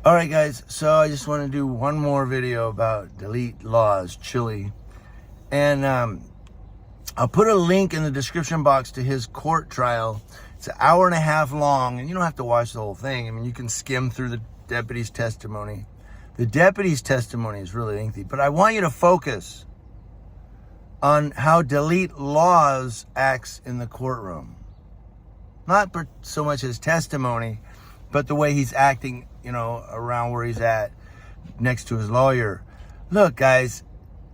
All right, guys, so I just want to do one more video about delete Lawz, Chili. And I'll put a link in the description box to his court trial. It's an hour and a half long, and you don't have to watch the whole thing. I mean, you can skim through the deputy's testimony. The deputy's testimony is really lengthy, but I want you to focus on how delete Lawz acts in the courtroom. Not so much his testimony, but the way he's acting, you know, around where he's at next to his lawyer. Look, guys,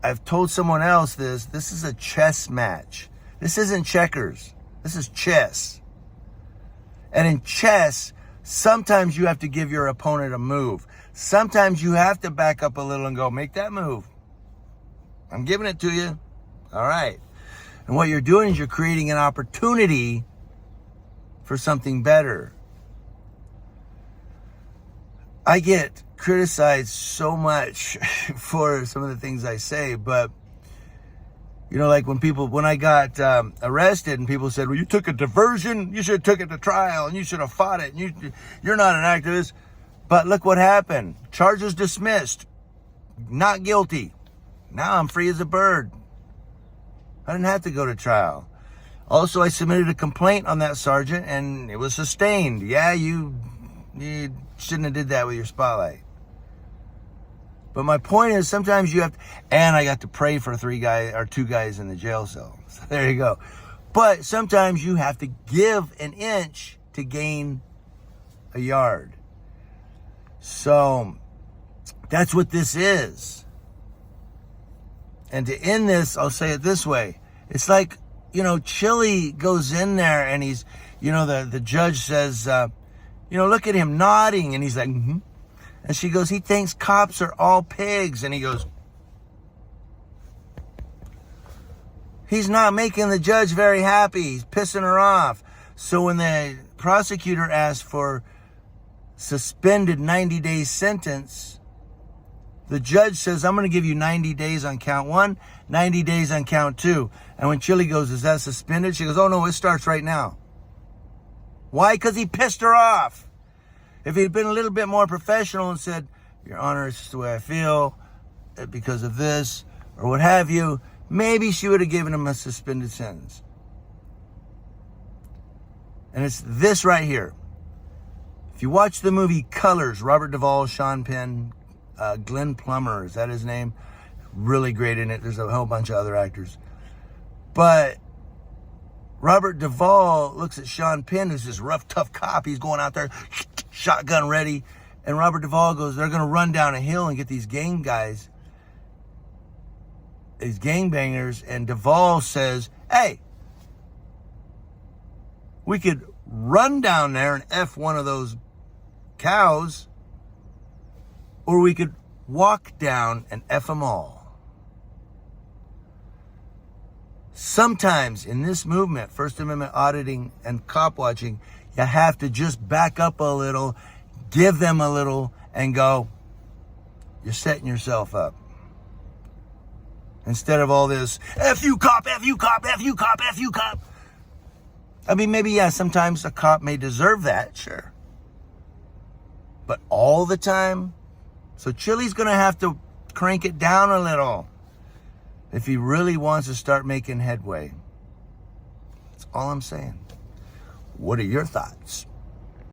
I've told someone else this. This is a chess match. This isn't checkers. This is chess. And in chess, sometimes you have to give your opponent a move. Sometimes you have to back up a little and go, make that move. I'm giving it to you. All right. And what you're doing is you're creating an opportunity for something better. I get criticized so much for some of the things I say, but you know, like when I got arrested and people said, well, you took a diversion, you should have took it to trial and you should have fought it, and you're not an activist. But look what happened. Charges dismissed. Not guilty. Now I'm free as a bird. I didn't have to go to trial. Also, I submitted a complaint on that sergeant and it was sustained. Yeah, you shouldn't have did that with your spotlight. But my point is, sometimes you have to, and I got to pray for two guys in the jail cell. So there you go. But sometimes you have to give an inch to gain a yard. So that's what this is. And to end this, I'll say it this way. It's like, you know, Chili goes in there and he's, you know, the judge says, you know, look at him nodding. And he's like, mm-hmm. And she goes, he thinks cops are all pigs. And he goes, he's not making the judge very happy. He's pissing her off. So when the prosecutor asked for suspended 90-day sentence, the judge says, I'm going to give you 90 days on count 1, 90 days on count 2. And when Chili goes, is that suspended? She goes, oh, no, it starts right now. Why? Because he pissed her off. If he'd been a little bit more professional and said, Your Honor, it's just the way I feel because of this or what have you, maybe she would have given him a suspended sentence. And it's this right here. If you watch the movie Colors, Robert Duvall, Sean Penn, Glenn Plummer, is that his name? Really great in it. There's a whole bunch of other actors. But Robert Duvall looks at Sean Penn, who's this rough, tough cop. He's going out there, shotgun ready. And Robert Duvall goes, they're going to run down a hill and get these gang guys, these gangbangers. And Duvall says, hey, we could run down there and F one of those cows, or we could walk down and F them all. Sometimes in this movement, First Amendment auditing and cop watching, you have to just back up a little, give them a little, and go, you're setting yourself up. Instead of all this, F you cop, F you cop, F you cop, F you cop. I mean, maybe, yeah, sometimes a cop may deserve that, sure. But all the time? So Chili's going to have to crank it down a little if he really wants to start making headway. That's all I'm saying. What are your thoughts?